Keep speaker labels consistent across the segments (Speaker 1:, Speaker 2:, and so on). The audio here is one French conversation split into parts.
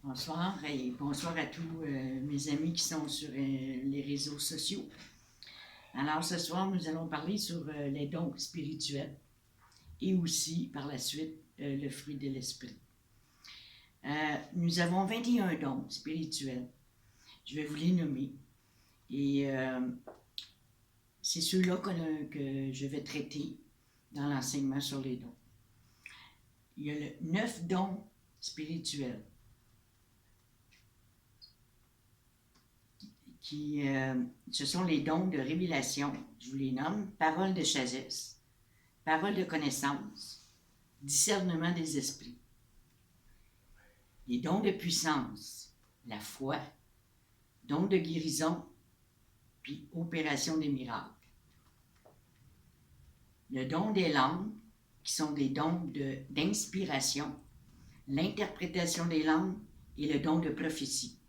Speaker 1: Bonsoir et bonsoir à tous mes amis qui sont sur les réseaux sociaux. Alors ce soir, nous allons parler sur les dons spirituels et aussi par la suite le fruit de l'esprit. Nous avons 21 dons spirituels. Je vais vous les nommer et c'est ceux-là que je vais traiter dans l'enseignement sur les dons. Il y a 9 dons spirituels. Ce sont les dons de révélation, je vous les nomme, parole de sagesse, parole de connaissance, discernement des esprits, les dons de puissance, la foi, dons de guérison, puis opération des miracles. Le don des langues, qui sont des dons d'inspiration, l'interprétation des langues et le don de prophétie.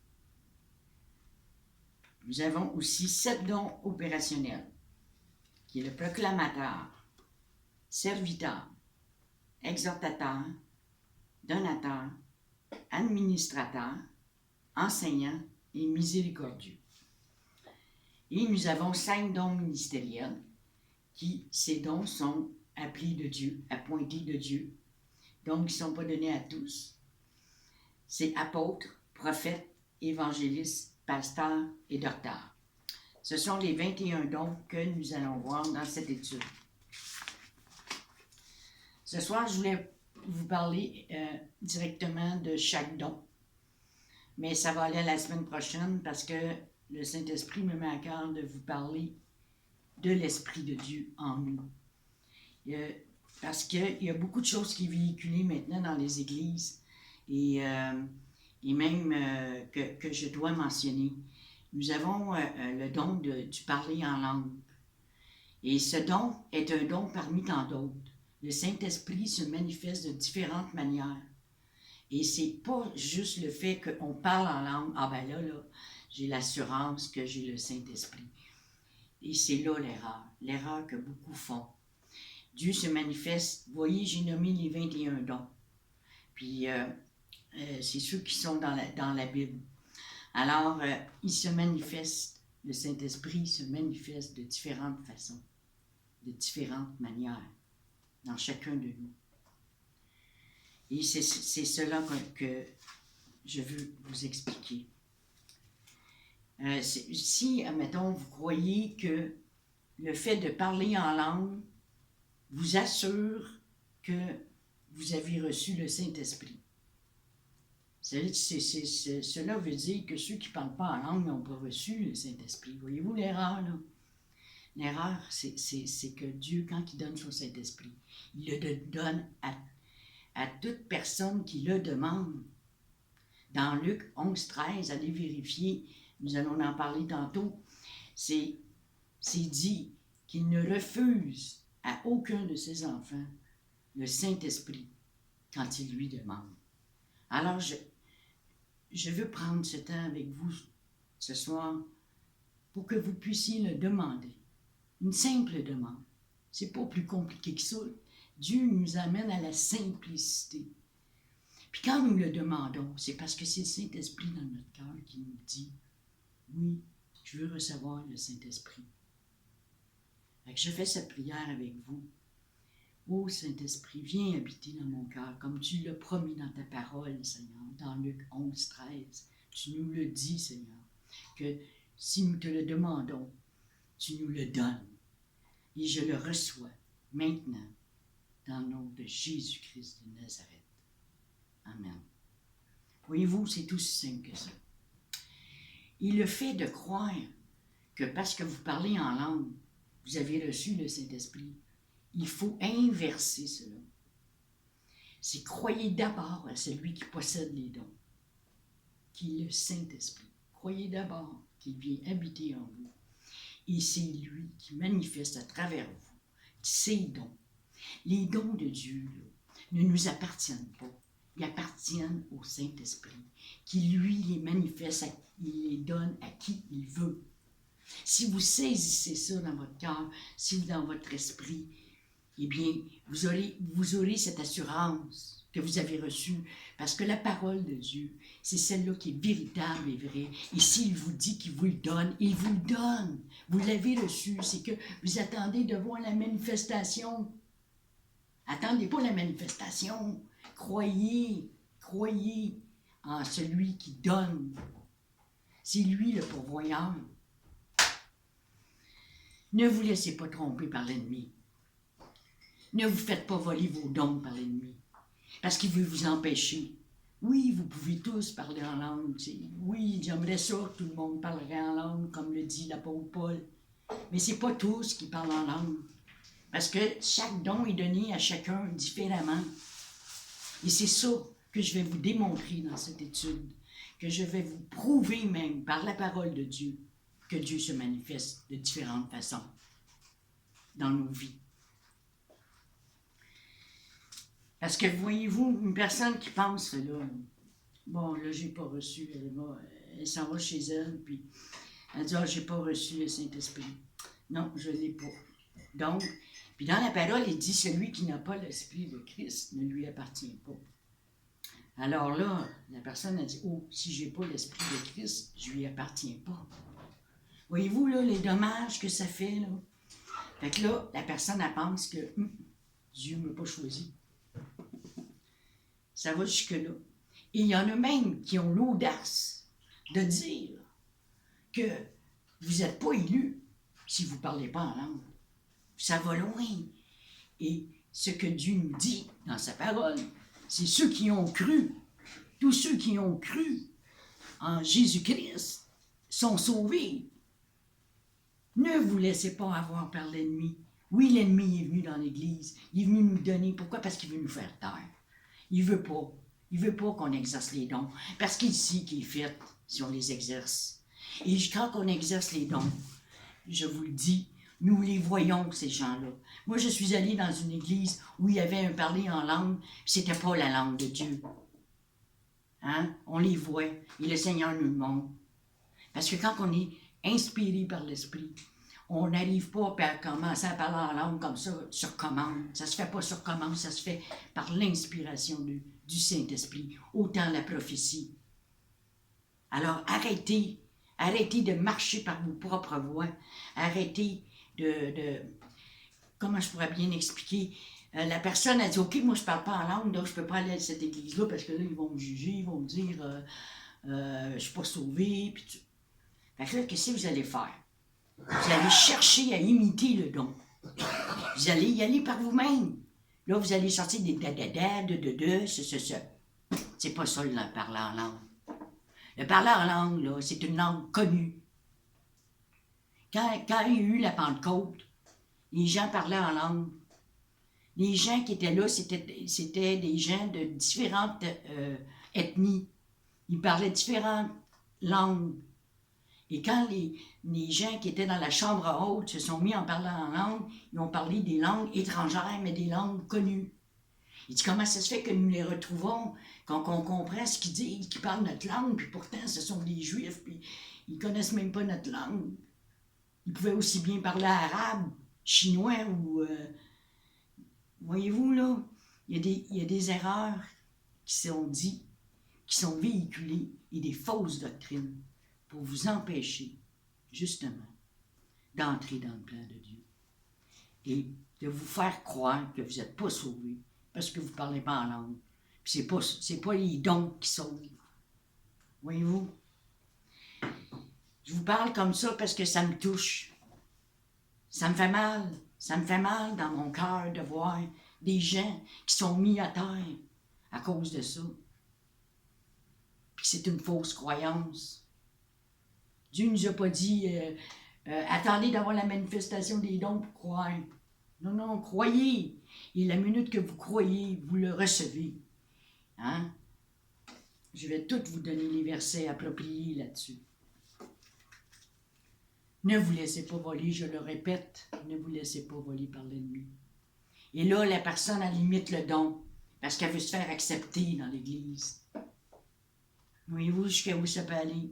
Speaker 1: Nous avons aussi 7 dons opérationnels, qui est le proclamateur, serviteur, exhortateur, donateur, administrateur, enseignant et miséricordieux. Et nous avons 5 dons ministériels, ces dons sont appelés de Dieu, appointés de Dieu, donc ils ne sont pas donnés à tous. C'est apôtres, prophètes, évangélistes, pasteurs et docteurs. Ce sont les 21 dons que nous allons voir dans cette étude. Ce soir, je voulais vous parler directement de chaque don. Mais ça va aller la semaine prochaine parce que le Saint-Esprit me met à cœur de vous parler de l'Esprit de Dieu en nous. Parce qu'il y a beaucoup de choses qui sont véhiculées maintenant dans les églises et même que je dois mentionner. Nous avons le don du parler en langue. Et ce don est un don parmi tant d'autres. Le Saint-Esprit se manifeste de différentes manières. Et c'est pas juste le fait qu'on parle en langue. Ah ben là, j'ai l'assurance que j'ai le Saint-Esprit. Et c'est là l'erreur que beaucoup font. Dieu se manifeste. Vous voyez, j'ai nommé les 21 dons. Puis c'est ceux qui sont dans la Bible. Alors, il se manifeste, le Saint-Esprit se manifeste de différentes façons, de différentes manières, dans chacun de nous. Et c'est cela que je veux vous expliquer. Si, admettons, vous croyez que le fait de parler en langue vous assure que vous avez reçu le Saint-Esprit. Cela veut dire que ceux qui ne parlent pas en langue n'ont pas reçu le Saint-Esprit. Voyez-vous l'erreur, là? L'erreur, c'est que Dieu, quand il donne son Saint-Esprit, il le donne à toute personne qui le demande. Dans Luc 11, 13, allez vérifier, nous allons en parler tantôt, c'est dit qu'il ne refuse à aucun de ses enfants le Saint-Esprit quand il lui demande. Alors, je veux prendre ce temps avec vous ce soir pour que vous puissiez le demander. Une simple demande. C'est pas plus compliqué que ça. Dieu nous amène à la simplicité. Puis quand nous le demandons, c'est parce que c'est le Saint-Esprit dans notre cœur qui nous dit « Oui, je veux recevoir le Saint-Esprit. » Fait que je fais cette prière avec vous. Ô Saint-Esprit, viens habiter dans mon cœur, comme tu l'as promis dans ta parole, Seigneur, dans Luc 11, 13. Tu nous le dis, Seigneur, que si nous te le demandons, tu nous le donnes. Et je le reçois maintenant, dans le nom de Jésus-Christ de Nazareth. Amen. Voyez-vous, c'est aussi simple que ça. Et le fait de croire que parce que vous parlez en langue, vous avez reçu le Saint-Esprit, il faut inverser cela. C'est croyez d'abord à celui qui possède les dons, qui est le Saint-Esprit. Croyez d'abord qu'il vient habiter en vous. Et c'est lui qui manifeste à travers vous ses dons. Les dons de Dieu ne nous appartiennent pas. Ils appartiennent au Saint-Esprit, qui lui les manifeste, il les donne à qui il veut. Si vous saisissez ça dans votre cœur, si dans votre esprit, eh bien, vous aurez cette assurance que vous avez reçue, parce que la parole de Dieu, c'est celle-là qui est véritable et vraie. Et s'il vous dit qu'il vous le donne, il vous le donne. Vous l'avez reçu, c'est que vous attendez de voir la manifestation. Attendez pas la manifestation. Croyez en celui qui donne. C'est lui le pourvoyeur. Ne vous laissez pas tromper par l'ennemi. Ne vous faites pas voler vos dons par l'ennemi, parce qu'il veut vous empêcher. Oui, vous pouvez tous parler en langue. Oui, j'aimerais ça que tout le monde parlerait en langue, comme le dit l'apôtre Paul. Mais c'est pas tous qui parlent en langue, parce que chaque don est donné à chacun différemment. Et c'est ça que je vais vous démontrer dans cette étude, que je vais vous prouver même par la parole de Dieu, que Dieu se manifeste de différentes façons dans nos vies. Parce que voyez-vous, une personne qui pense, là, bon, là, j'ai pas reçu, elle s'en va chez elle, puis elle dit, j'ai pas reçu le Saint-Esprit. Non, je l'ai pas. Donc, puis dans la parole, il dit, celui qui n'a pas l'Esprit de Christ ne lui appartient pas. Alors là, la personne a dit, si j'ai pas l'Esprit de Christ, je lui appartiens pas. Voyez-vous, là, les dommages que ça fait, là. Fait que là, la personne, elle pense que Dieu ne m'a pas choisi. Ça va jusque-là. Et il y en a même qui ont l'audace de dire que vous n'êtes pas élu si vous ne parlez pas en langue. Ça va loin. Et ce que Dieu nous dit dans sa parole, c'est ceux qui ont cru, tous ceux qui ont cru en Jésus-Christ sont sauvés. Ne vous laissez pas avoir par l'ennemi. Oui, l'ennemi est venu dans l'Église. Il est venu nous donner. Pourquoi? Parce qu'il veut nous faire taire. Il veut pas. Il veut pas qu'on exerce les dons. Parce qu'il sait qu'il est fait si on les exerce. Et quand on exerce les dons, je vous le dis, nous les voyons, ces gens-là. Moi, je suis allée dans une église où il y avait un parler en langue, c'était pas la langue de Dieu. Hein? On les voit, et le Seigneur nous le montre. Parce que quand on est inspiré par l'Esprit, on n'arrive pas à commencer à parler en langue comme ça, sur commande. Ça se fait pas sur commande, ça se fait par l'inspiration du Saint-Esprit, autant la prophétie. Alors, arrêtez de marcher par vos propres voies. Arrêtez comment je pourrais bien expliquer? La personne a dit, OK, moi je parle pas en langue, donc je peux pas aller à cette église-là parce que là, ils vont me juger, ils vont me dire, je suis pas sauvé, puis tout. Fait que là, qu'est-ce que vous allez faire? Vous allez chercher à imiter le don. Vous allez y aller par vous-même. Là, vous allez sortir des da-da-da, ce. C'est pas ça, le parler en langue. Le parler en langue, là, c'est une langue connue. Quand il y a eu la Pentecôte, les gens parlaient en langue. Les gens qui étaient là, c'était des gens de différentes ethnies. Ils parlaient différentes langues. Et quand les gens qui étaient dans la chambre haute se sont mis en parlant en langue, ils ont parlé des langues étrangères, mais des langues connues. Il dit, comment ça se fait que nous les retrouvons quand on comprend ce qu'ils disent, qu'ils parlent notre langue, puis pourtant ce sont des Juifs, puis ils connaissent même pas notre langue. Ils pouvaient aussi bien parler arabe, chinois ou... voyez-vous, là, il y a des erreurs qui sont dites, qui sont véhiculées, et des fausses doctrines pour vous empêcher, justement, d'entrer dans le plan de Dieu. Et de vous faire croire que vous n'êtes pas sauvés parce que vous ne parlez pas en langue. Puis c'est pas les dons qui sauvent. Voyez-vous? Je vous parle comme ça parce que ça me touche. Ça me fait mal. Ça me fait mal dans mon cœur de voir des gens qui sont mis à terre à cause de ça. Puis c'est une fausse croyance. Dieu ne nous a pas dit attendez d'avoir la manifestation des dons pour croire. Non, croyez. Et la minute que vous croyez, vous le recevez. Hein? Je vais tout vous donner les versets appropriés là-dessus. Ne vous laissez pas voler, je le répète, ne vous laissez pas voler par l'ennemi. Et là, la personne, elle limite le don, parce qu'elle veut se faire accepter dans l'Église. Voyez-vous jusqu'à où ça peut aller?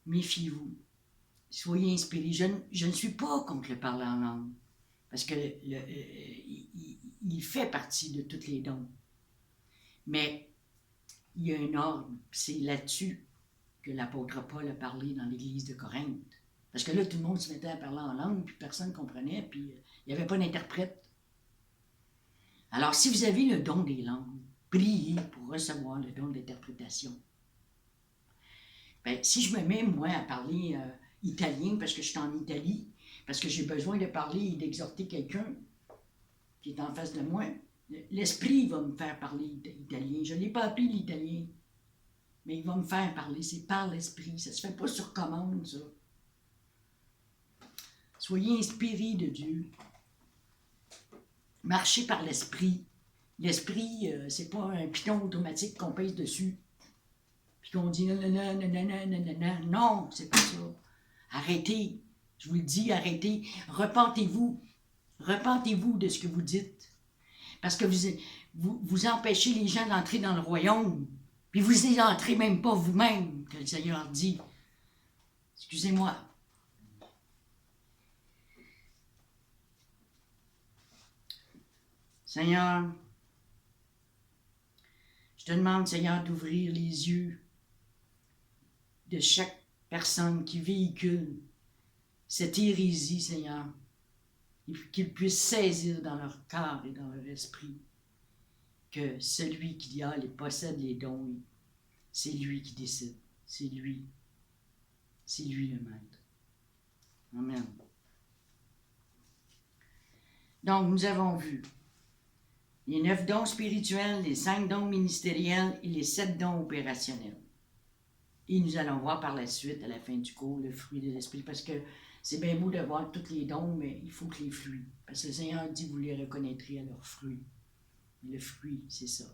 Speaker 1: Méfiez-vous. soyez inspirés. Je ne suis pas contre le parler en langue, parce que il fait partie de tous les dons. Mais il y a un ordre, c'est là-dessus que l'apôtre Paul a parlé dans l'église de Corinthe. Parce que là, tout le monde se mettait à parler en langue, puis personne ne comprenait, puis il n'y avait pas d'interprète. Alors, si vous avez le don des langues, priez pour recevoir le don d'interprétation. Ben, si je me mets, moi, à parler italien parce que je suis en Italie, parce que j'ai besoin de parler et d'exhorter quelqu'un qui est en face de moi, l'esprit va me faire parler italien. Je ne l'ai pas appris l'italien, mais il va me faire parler. C'est par l'esprit. Ça ne se fait pas sur commande, ça. Soyez inspirés de Dieu. Marchez par l'esprit. L'esprit, c'est pas un piton automatique qu'on pèse dessus. Puis qu'on dit non, non, c'est pas ça. Arrêtez. Je vous le dis, arrêtez. Repentez-vous. Repentez-vous de ce que vous dites. Parce que vous empêchez les gens d'entrer dans le royaume. Puis vous n'y entrez même pas vous-même, que le Seigneur dit. Excusez-moi. Seigneur, je te demande, Seigneur, d'ouvrir les yeux de chaque personne qui véhicule cette hérésie, Seigneur, et qu'ils puissent saisir dans leur cœur et dans leur esprit que celui qui a possède les dons, c'est lui qui décide. C'est lui. C'est lui le maître. Amen. Donc, nous avons vu les 9 dons spirituels, les 5 dons ministériels et les 7 dons opérationnels. Et nous allons voir par la suite, à la fin du cours, le fruit de l'esprit, parce que c'est bien beau de voir tous les dons, mais il faut que les fruits. Parce que le Seigneur dit, vous les reconnaîtrez à leurs fruits. Et le fruit, c'est ça.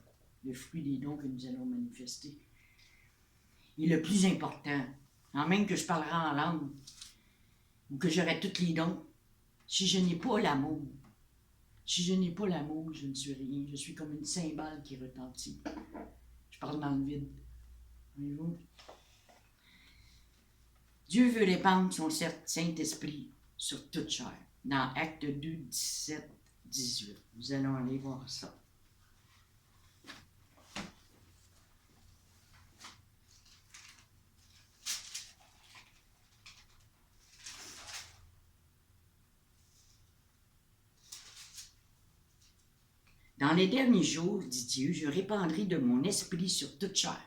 Speaker 1: Le fruit des dons que nous allons manifester. Et le plus important, en même que je parlerai en langue, ou que j'aurai tous les dons, si je n'ai pas l'amour, si je n'ai pas l'amour, je ne suis rien. Je suis comme une cymbale qui retentit. Je parle dans le vide. Voyez-vous? Dieu veut répandre son Saint-Esprit sur toute chair. Dans Actes 2, 17, 18. Nous allons aller voir ça. Dans les derniers jours, dit Dieu, je répandrai de mon esprit sur toute chair.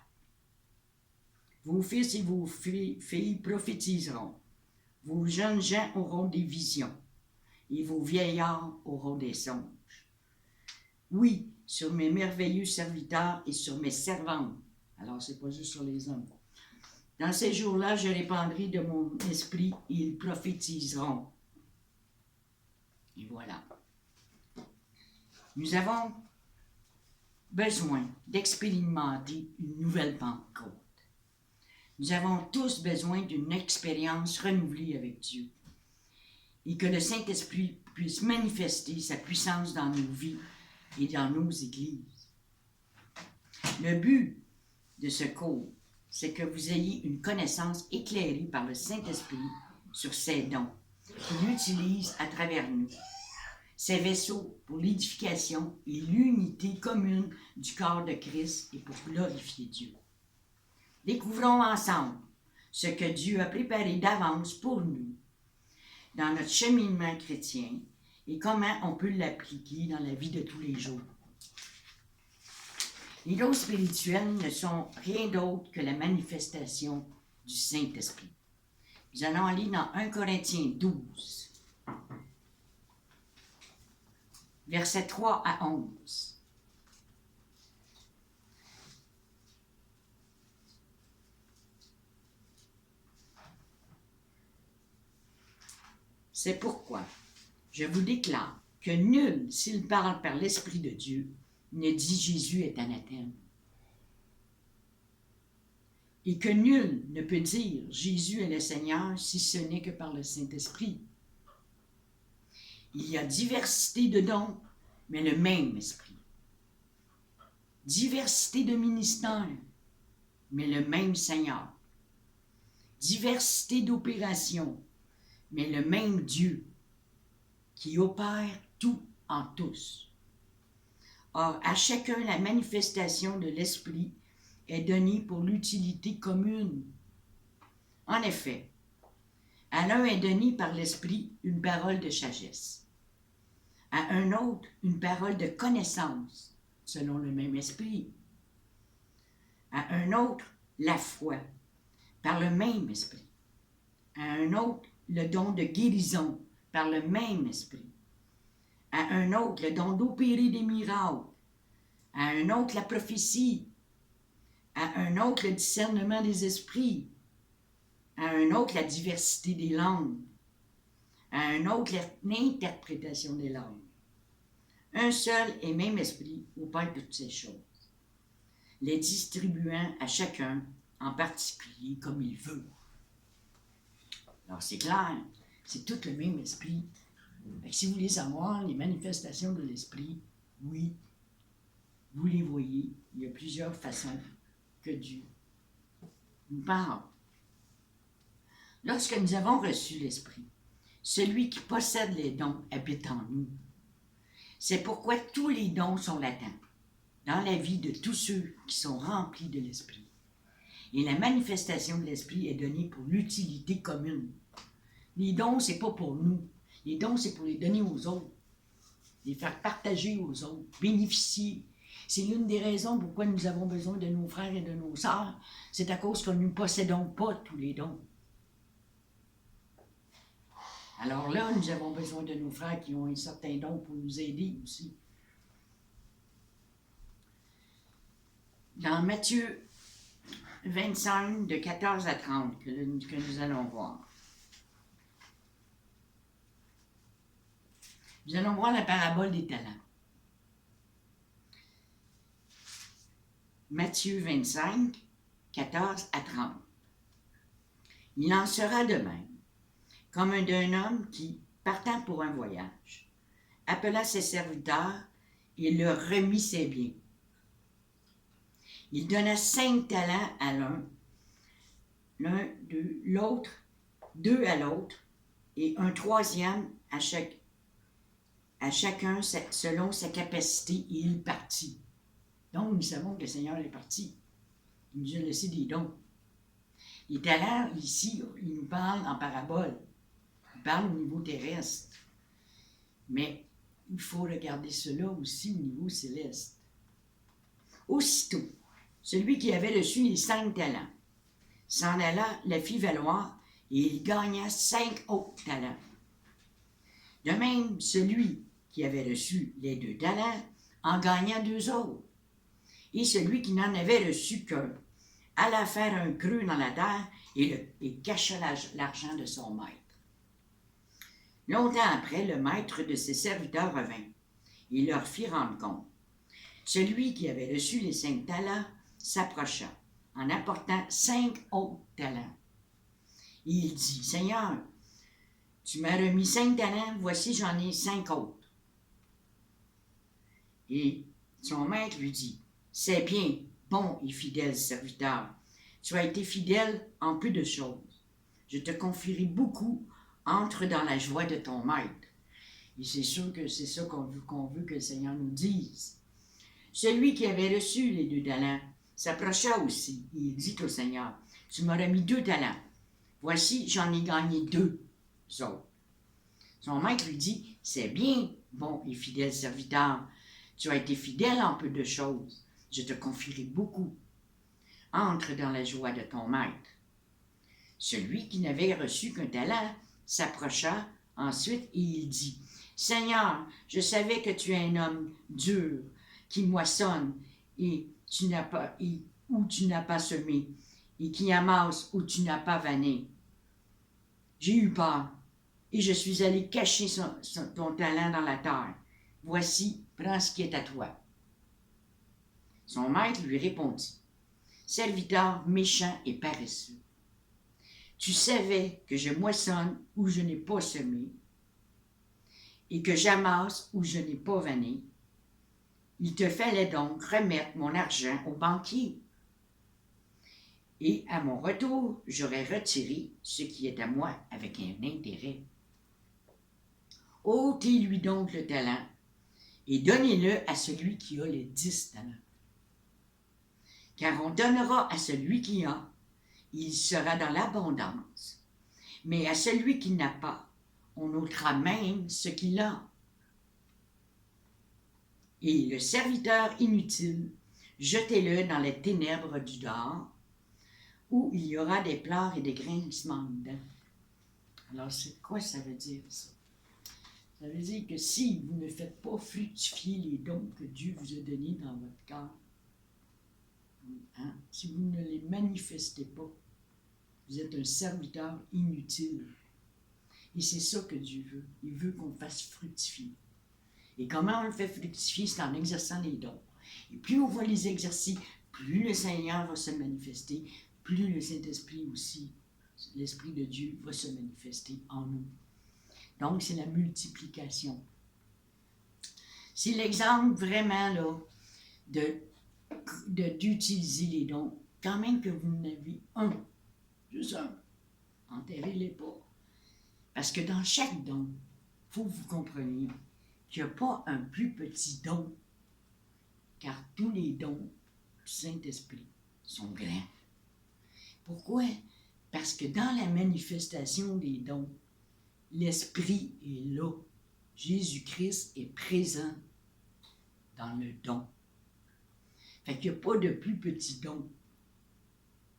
Speaker 1: Vos fils et vos filles prophétiseront. Vos jeunes gens auront des visions. Et vos vieillards auront des songes. Oui, sur mes merveilleux serviteurs et sur mes servantes. Alors, c'est pas juste sur les hommes. Dans ces jours-là, je répandrai de mon esprit et ils prophétiseront. Et voilà. Nous avons besoin d'expérimenter une nouvelle Pentecôte. Nous avons tous besoin d'une expérience renouvelée avec Dieu et que le Saint-Esprit puisse manifester sa puissance dans nos vies et dans nos églises. Le but de ce cours, c'est que vous ayez une connaissance éclairée par le Saint-Esprit sur ses dons qu'il utilise à travers nous. Ces vaisseaux pour l'édification et l'unité commune du corps de Christ et pour glorifier Dieu. Découvrons ensemble ce que Dieu a préparé d'avance pour nous dans notre cheminement chrétien et comment on peut l'appliquer dans la vie de tous les jours. Les dons spirituels ne sont rien d'autre que la manifestation du Saint-Esprit. Nous allons aller dans 1 Corinthiens 12. Versets 3 à 11. C'est pourquoi je vous déclare que nul, s'il parle par l'Esprit de Dieu, ne dit Jésus est anathème. Et que nul ne peut dire Jésus est le Seigneur si ce n'est que par le Saint-Esprit. Il y a diversité de dons, mais le même esprit. Diversité de ministères, mais le même Seigneur. diversité d'opérations, mais le même Dieu qui opère tout en tous. Or, à chacun, la manifestation de l'Esprit est donnée pour l'utilité commune. En effet, à l'un est donnée par l'Esprit une parole de sagesse, à un autre une parole de connaissance, selon le même Esprit, à un autre la foi, par le même Esprit, à un autre le don de guérison, par le même Esprit, à un autre le don d'opérer des miracles, à un autre la prophétie, à un autre le discernement des esprits, à un autre la diversité des langues, à un autre l'interprétation des langues. Un seul et même esprit opère toutes ces choses, les distribuant à chacun en particulier comme il veut. Alors c'est clair, c'est tout le même esprit. Fait que si vous voulez savoir les manifestations de l'esprit, oui, vous les voyez. Il y a plusieurs façons que Dieu nous parle. Lorsque nous avons reçu l'Esprit, celui qui possède les dons habite en nous. C'est pourquoi tous les dons sont latents dans la vie de tous ceux qui sont remplis de l'Esprit. Et la manifestation de l'Esprit est donnée pour l'utilité commune. Les dons, c'est pas pour nous. Les dons, c'est pour les donner aux autres, les faire partager aux autres, bénéficier. C'est l'une des raisons pourquoi nous avons besoin de nos frères et de nos sœurs. C'est à cause que nous ne possédons pas tous les dons. Alors là, nous avons besoin de nos frères qui ont un certain don pour nous aider aussi. Dans Matthieu 25, de 14 à 30, que nous allons voir. Nous allons voir la parabole des talents. Matthieu 25, 14 à 30. Il en sera de même, comme d'un homme qui, partant pour un voyage, appela ses serviteurs et leur remit ses biens. Il donna 5 talents à l'un, l'autre, 2 à l'autre, et un troisième à chacun selon sa capacité, et il partit. Donc, nous savons que le Seigneur est parti. Il nous a laissé des dons. Les talents, ici, il nous parle en parabole. Il parle au niveau terrestre. Mais il faut regarder cela aussi au niveau céleste. Aussitôt, celui qui avait reçu les 5 talents s'en alla, la fit valoir, et il gagna 5 autres talents. De même, celui qui avait reçu les 2 talents en gagna 2 autres. Et celui qui n'en avait reçu qu'un alla faire un creux dans la terre et cacha l'argent de son maître. Longtemps après, le maître de ses serviteurs revint et leur fit rendre compte. Celui qui avait reçu les 5 talents s'approcha en apportant 5 autres talents. Et il dit, « Seigneur, tu m'as remis 5 talents, voici j'en ai 5 autres. » Et son maître lui dit, « C'est bien, bon et fidèle serviteur. Tu as été fidèle en peu de choses. Je te confierai beaucoup, entre dans la joie de ton maître. » Et c'est sûr que c'est ça qu'on veut que le Seigneur nous dise. Celui qui avait reçu les 2 talents s'approcha aussi et il dit au Seigneur, « Tu m'as remis 2 talents. Voici, j'en ai gagné 2 autres. » Son maître lui dit, « C'est bien, bon et fidèle serviteur. Tu as été fidèle en peu de choses. Je te confierai beaucoup. Entre dans la joie de ton maître. » Celui qui n'avait reçu qu'un talent s'approcha ensuite et il dit, « Seigneur, je savais que tu es un homme dur, qui moissonne où tu n'as pas semé, et qui amasse où tu n'as pas vanné. J'ai eu peur, et je suis allé cacher ton talent dans la terre. Voici, prends ce qui est à toi. » Son maître lui répondit, « Serviteur méchant et paresseux, tu savais que je moissonne où je n'ai pas semé, et que j'amasse où je n'ai pas vanné. Il te fallait donc remettre mon argent au banquier, Et à mon retour, j'aurai retiré ce qui est à moi avec un intérêt. Ôtez-lui donc le talent et donnez-le à celui qui a les 10 talents. Car on donnera à celui qui a, il sera dans l'abondance. Mais à celui qui n'a pas, on ôtera même ce qu'il a. Et le serviteur inutile, jetez-le dans les ténèbres du dehors, où il y aura des pleurs et des grincements dedans. Alors, c'est quoi ça veut dire, ça? Ça veut dire que si vous ne faites pas fructifier les dons que Dieu vous a donnés dans votre cœur, si vous ne les manifestez pas, vous êtes un serviteur inutile. Et c'est ça que Dieu veut. Il veut qu'on fasse fructifier. Et comment on le fait fructifier? C'est en exerçant les dons. Et plus on va les exercer, plus le Seigneur va se manifester, plus le Saint-Esprit aussi, l'Esprit de Dieu, va se manifester en nous. Donc, c'est la multiplication. C'est l'exemple vraiment là, d'utiliser les dons. Quand même que vous en avez un, juste un, enterrez-les pas. Parce que dans chaque don, il faut que vous compreniez qu'il n'y a pas un plus petit don, car tous les dons du Saint-Esprit sont grands. Pourquoi? Parce que dans la manifestation des dons, l'Esprit est là. Jésus-Christ est présent dans le don. Fait qu'il n'y a pas de plus petit don.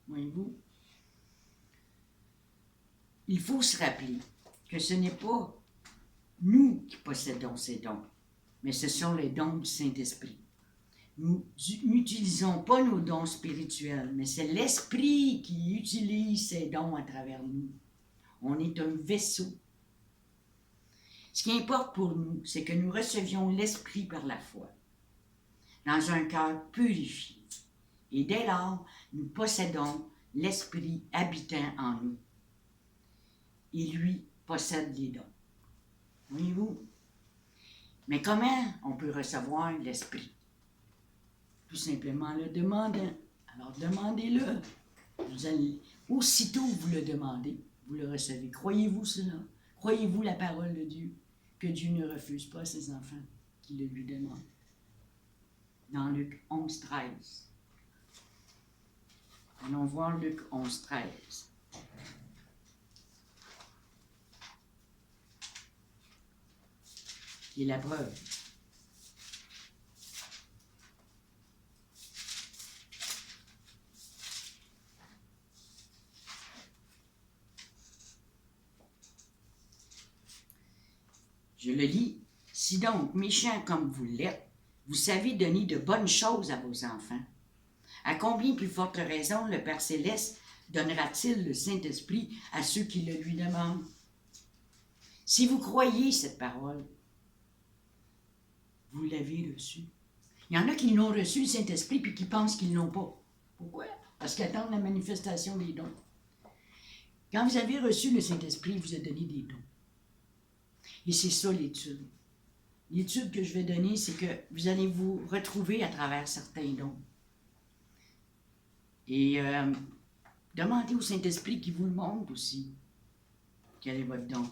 Speaker 1: Voyez-vous? Il faut se rappeler que ce n'est pas nous qui possédons ces dons, mais ce sont les dons du Saint-Esprit. Nous n'utilisons pas nos dons spirituels, mais c'est l'Esprit qui utilise ces dons à travers nous. On est un vaisseau. Ce qui importe pour nous, c'est que nous recevions l'Esprit par la foi, dans un cœur purifié. Et dès lors, nous possédons l'Esprit habitant en nous. Et lui possède les dons. Voyez-vous? Mais comment on peut recevoir l'Esprit? Tout simplement le demandant. Alors demandez-le. Vous allez, aussitôt que vous le demandez, vous le recevez. Croyez-vous cela? Croyez-vous la parole de Dieu? Que Dieu ne refuse pas ses enfants qui le lui demandent. Dans Luc 11, 13. Allons voir Luc 11, 13. Qui est la preuve. Je le lis. Si donc, méchants comme vous l'êtes, vous savez donner de bonnes choses à vos enfants, à combien plus forte raison le Père Céleste donnera-t-il le Saint-Esprit à ceux qui le lui demandent? Si vous croyez cette parole, vous l'avez reçue. Il y en a qui l'ont reçu, le Saint-Esprit, puis qui pensent qu'ils ne l'ont pas. Pourquoi? Parce qu'ils attendent la manifestation des dons. Quand vous avez reçu le Saint-Esprit, il vous a donné des dons. Et c'est ça l'étude. L'étude que je vais donner, c'est que vous allez vous retrouver à travers certains dons. Et demandez au Saint-Esprit qu'il vous le montre aussi. Quel est votre don?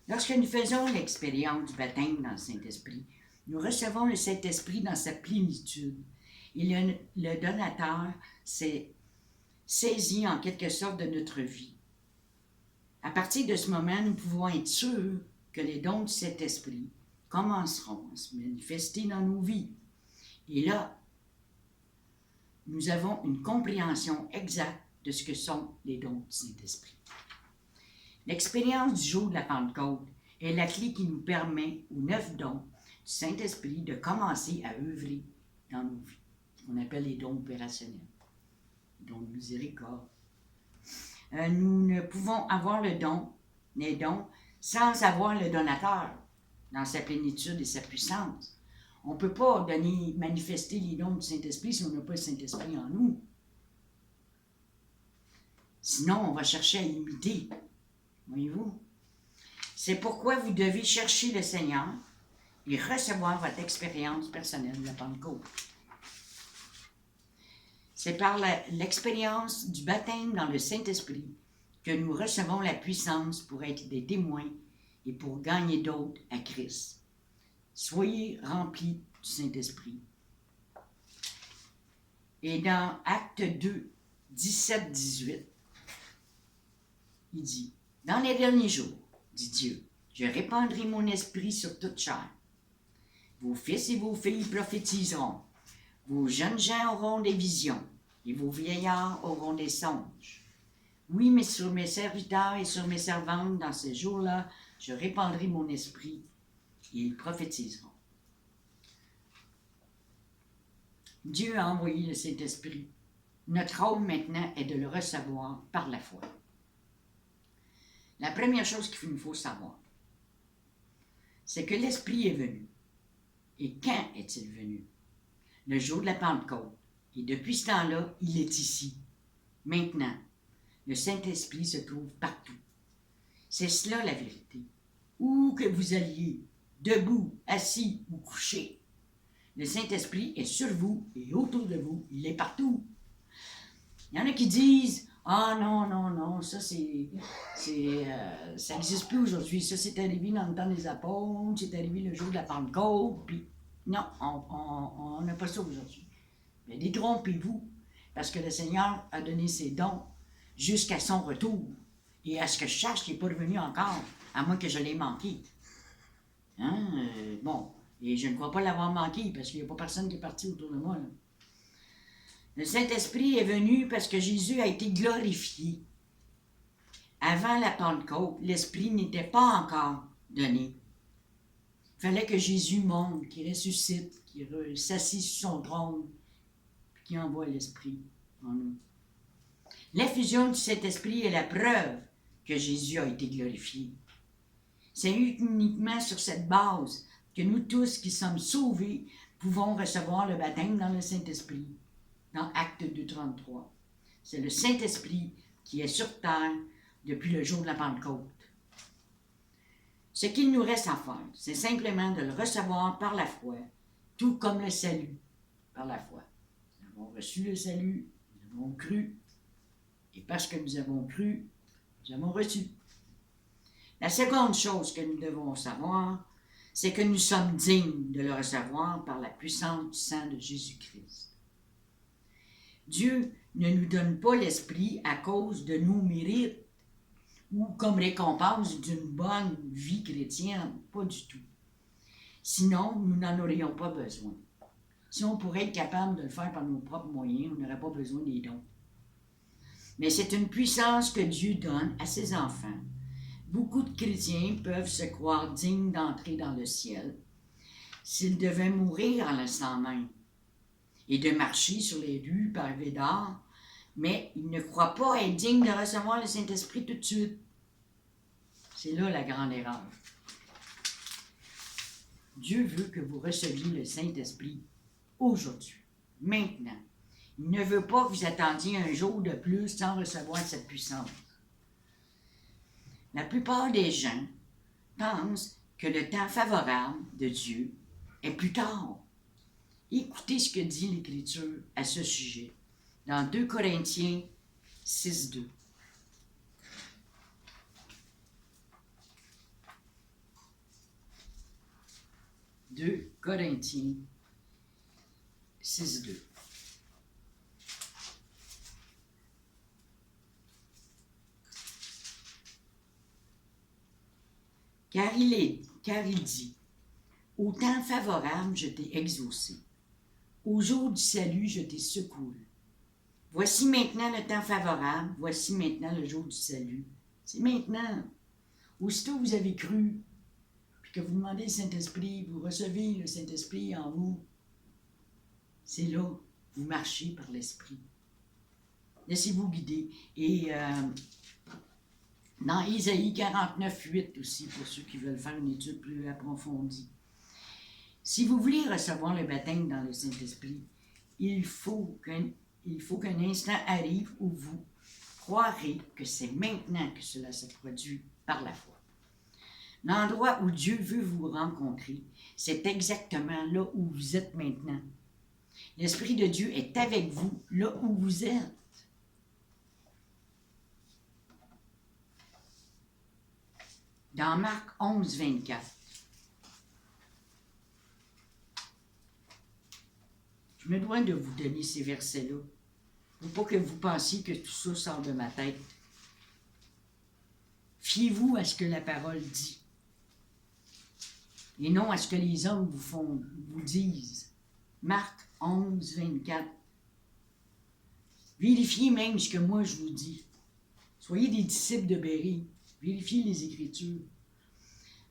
Speaker 1: Lorsque nous faisons l'expérience du baptême dans le Saint-Esprit, nous recevons le Saint-Esprit dans sa plénitude. Et le donateur s'est saisi en quelque sorte de notre vie. À partir de ce moment, nous pouvons être sûrs que les dons de cet esprit commenceront à se manifester dans nos vies. Et là, nous avons une compréhension exacte de ce que sont les dons du Saint-Esprit. L'expérience du jour de la Pentecôte est la clé qui nous permet, aux 9 dons du Saint-Esprit, de commencer à œuvrer dans nos vies, ce qu'on appelle les dons opérationnels, les dons de miséricorde. Nous ne pouvons avoir les dons, sans avoir le donateur dans sa plénitude et sa puissance. On ne peut pas manifester les dons du Saint-Esprit si on n'a pas le Saint-Esprit en nous. Sinon, on va chercher à imiter. Voyez-vous? C'est pourquoi vous devez chercher le Seigneur et recevoir votre expérience personnelle de la Pentecôte. C'est par l'expérience du baptême dans le Saint-Esprit que nous recevons la puissance pour être des témoins et pour gagner d'autres à Christ. Soyez remplis du Saint-Esprit. Et dans Acte 2, 17-18, il dit, « Dans les derniers jours, dit Dieu, je répandrai mon esprit sur toute chair. Vos fils et vos filles prophétiseront. Vos jeunes gens auront des visions, et vos vieillards auront des songes. Oui, mais sur mes serviteurs et sur mes servantes, dans ces jours-là, je répandrai mon esprit, et ils prophétiseront. » Dieu a envoyé le Saint-Esprit. Notre rôle maintenant est de le recevoir par la foi. La première chose qu'il nous faut savoir, c'est que l'Esprit est venu. Et quand est-il venu? Le jour de la Pentecôte. Et depuis ce temps-là, il est ici. Maintenant, le Saint-Esprit se trouve partout. C'est cela la vérité. Où que vous alliez, debout, assis ou couché, le Saint-Esprit est sur vous et autour de vous. Il est partout. Il y en a qui disent, « Ah non, ça ça n'existe plus aujourd'hui. Ça c'est arrivé dans le temps des apôtres, c'est arrivé le jour de la Pentecôte. » Puis non, on n'a pas ça aujourd'hui. Mais détrompez-vous, parce que le Seigneur a donné ses dons jusqu'à son retour. Et à ce que je sache, il n'est pas revenu encore, à moins que je l'ai manqué. Bon, et je ne crois pas l'avoir manqué, parce qu'il n'y a pas personne qui est parti autour de moi, là. Le Saint-Esprit est venu parce que Jésus a été glorifié. Avant la Pentecôte, l'Esprit n'était pas encore donné. Il fallait que Jésus monte, qu'il ressuscite, qu'il s'assied sur son trône, puis qu'il envoie l'Esprit en nous. L'effusion du Saint-Esprit est la preuve que Jésus a été glorifié. C'est uniquement sur cette base que nous tous qui sommes sauvés pouvons recevoir le baptême dans le Saint-Esprit. Dans Acte 2, 33. C'est le Saint-Esprit qui est sur terre depuis le jour de la Pentecôte. Ce qu'il nous reste à faire, c'est simplement de le recevoir par la foi, tout comme le salut par la foi. Nous avons reçu le salut, nous avons cru, et parce que nous avons cru, nous avons reçu. La seconde chose que nous devons savoir, c'est que nous sommes dignes de le recevoir par la puissance du sang de Jésus-Christ. Dieu ne nous donne pas l'Esprit à cause de nos mérites ou comme récompense d'une bonne vie chrétienne, pas du tout. Sinon, nous n'en aurions pas besoin. Si on pourrait être capable de le faire par nos propres moyens, on n'aurait pas besoin des dons. Mais c'est une puissance que Dieu donne à ses enfants. Beaucoup de chrétiens peuvent se croire dignes d'entrer dans le ciel s'ils devaient mourir en l'instant même et de marcher sur les rues pavées d'or, mais ils ne croient pas être dignes de recevoir le Saint-Esprit tout de suite. C'est là la grande erreur. Dieu veut que vous receviez le Saint-Esprit aujourd'hui, maintenant. Il ne veut pas que vous attendiez un jour de plus sans recevoir cette puissance. La plupart des gens pensent que le temps favorable de Dieu est plus tard. Écoutez ce que dit l'Écriture à ce sujet, dans 2 Corinthiens 6, 2. « 2 Corinthiens 6, 2. Car il dit, « Au temps favorable, je t'ai exaucé. Au jour du salut, je t'ai secouru. Voici maintenant le temps favorable, voici maintenant le jour du salut. » C'est maintenant. Aussitôt vous avez cru, puis que vous demandez le Saint-Esprit, vous recevez le Saint-Esprit en vous, c'est là, vous marchez par l'Esprit. Laissez-vous guider. Et dans Isaïe 49, 8 aussi, pour ceux qui veulent faire une étude plus approfondie. Si vous voulez recevoir le baptême dans le Saint-Esprit, il faut qu'un instant arrive où vous croirez que c'est maintenant que cela se produit par la foi. L'endroit où Dieu veut vous rencontrer, c'est exactement là où vous êtes maintenant. L'Esprit de Dieu est avec vous, là où vous êtes. Dans Marc 11, 24. Je me dois de vous donner ces versets-là. Pour pas que vous pensiez que tout ça sort de ma tête. Fiez-vous à ce que la parole dit. Et non à ce que les hommes vous disent. Marc 11, 24. Vérifiez même ce que moi je vous dis. Soyez des disciples de Béry. Vérifiez les Écritures.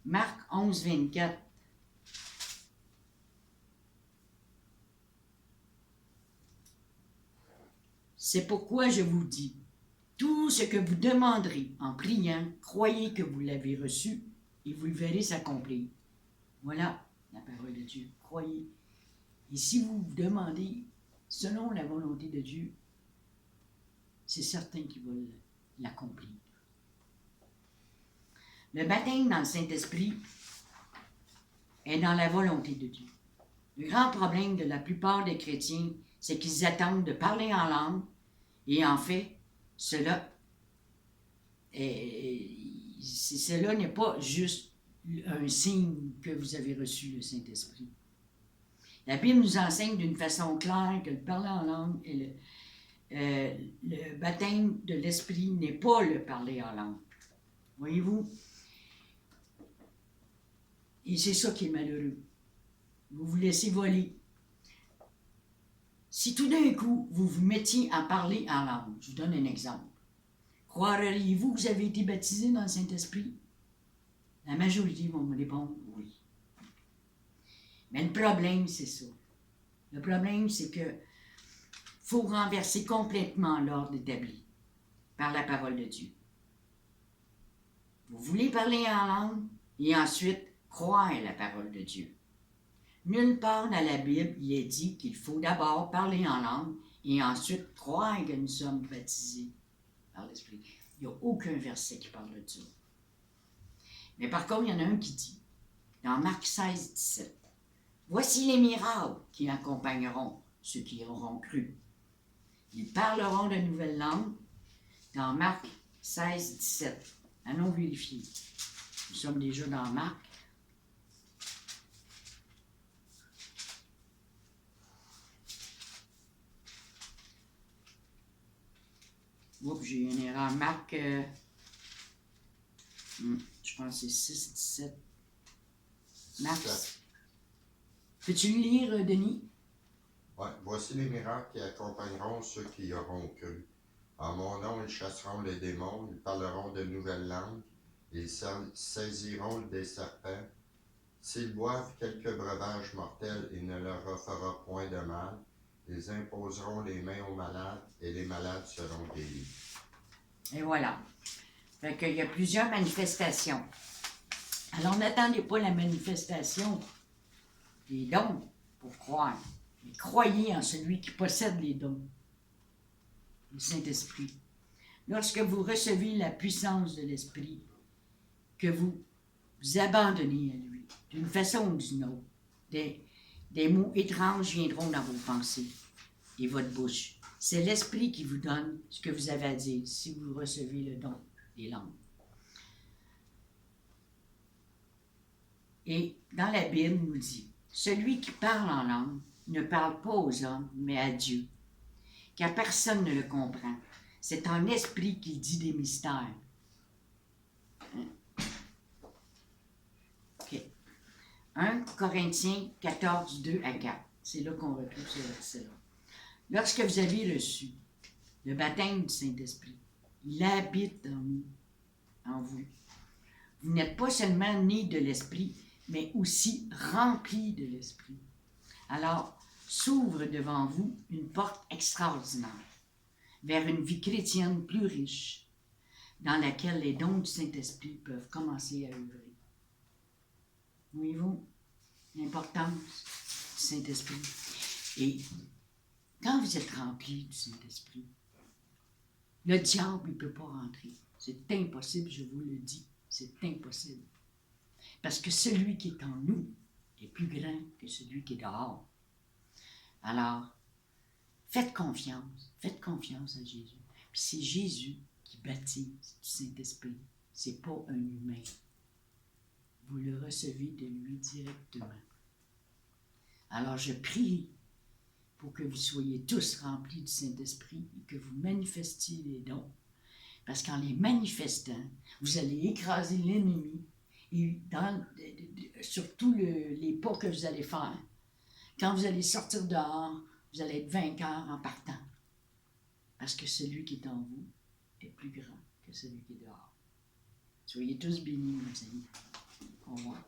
Speaker 1: Marc 11, 24. C'est pourquoi je vous dis, tout ce que vous demanderez en priant, croyez que vous l'avez reçu et vous le verrez s'accomplir. Voilà la parole de Dieu. Croyez. Et si vous vous demandez selon la volonté de Dieu, c'est certain qu'il va l'accomplir. Le baptême dans le Saint-Esprit est dans la volonté de Dieu. Le grand problème de la plupart des chrétiens, c'est qu'ils attendent de parler en langue, et en fait, cela n'est pas juste un signe que vous avez reçu le Saint-Esprit. La Bible nous enseigne d'une façon claire que le parler en langue et le baptême de l'Esprit n'est pas le parler en langue. Voyez-vous? Et c'est ça qui est malheureux. Vous vous laissez voler. Si tout d'un coup, vous vous mettiez à parler en langue, je vous donne un exemple. Croiriez-vous que vous avez été baptisé dans le Saint-Esprit? La majorité vont me répondre oui. Mais le problème, c'est ça. Le problème, c'est que faut renverser complètement l'ordre établi par la parole de Dieu. Vous voulez parler en langue et ensuite croire la parole de Dieu. Nulle part dans la Bible, il est dit qu'il faut d'abord parler en langue et ensuite croire que nous sommes baptisés par l'Esprit. Il n'y a aucun verset qui parle de ça. Mais par contre, il y en a un qui dit, dans Marc 16, 17, « Voici les miracles qui accompagneront ceux qui auront cru. Ils parleront de nouvelles langues. » Dans Marc 16, 17. Allons vérifier. Nous sommes déjà dans Marc. Oups, j'ai une erreur. Marc, je pense que c'est 6, 17. Marc. Peux-tu le lire, Denis?
Speaker 2: Ouais. Voici les miracles qui accompagneront ceux qui auront cru. En mon nom, ils chasseront les démons, ils parleront de nouvelles langues, ils saisiront des serpents. S'ils boivent quelques breuvages mortels, il ne leur fera point de mal. Ils imposeront les mains aux malades et les malades seront guéris.
Speaker 1: Et voilà. Fait qu'il y a plusieurs manifestations. Alors, n'attendez pas la manifestation des dons pour croire. Mais croyez en celui qui possède les dons, le Saint-Esprit. Lorsque vous recevez la puissance de l'Esprit, que vous vous abandonnez à lui, d'une façon ou d'une autre, des mots étranges viendront dans vos pensées et votre bouche. C'est l'Esprit qui vous donne ce que vous avez à dire si vous recevez le don des langues. Et dans la Bible, nous dit, celui qui parle en langue ne parle pas aux hommes, mais à Dieu, car personne ne le comprend. C'est un esprit qui dit des mystères. OK. 1 Corinthiens 14, 2 à 4. C'est là qu'on retrouve ce verset-là. Lorsque vous avez reçu le baptême du Saint-Esprit, il habite en vous. Vous n'êtes pas seulement né de l'Esprit, mais aussi rempli de l'Esprit. Alors, s'ouvre devant vous une porte extraordinaire vers une vie chrétienne plus riche, dans laquelle les dons du Saint-Esprit peuvent commencer à œuvrer. Voyez-vous l'importance du Saint-Esprit? Et quand vous êtes rempli du Saint-Esprit, le diable ne peut pas rentrer. C'est impossible, je vous le dis. C'est impossible. Parce que celui qui est en nous est plus grand que celui qui est dehors. Alors, faites confiance à Jésus. Puis c'est Jésus qui baptise du Saint-Esprit. C'est pas un humain. Vous le recevez de lui directement. Alors je prie pour que vous soyez tous remplis du Saint-Esprit et que vous manifestiez les dons. Parce qu'en les manifestant, vous allez écraser l'ennemi et sur tous les pas que vous allez faire. Quand vous allez sortir dehors, vous allez être vainqueur en partant. Parce que celui qui est en vous est plus grand que celui qui est dehors. Soyez tous bénis, mes amis. Au revoir.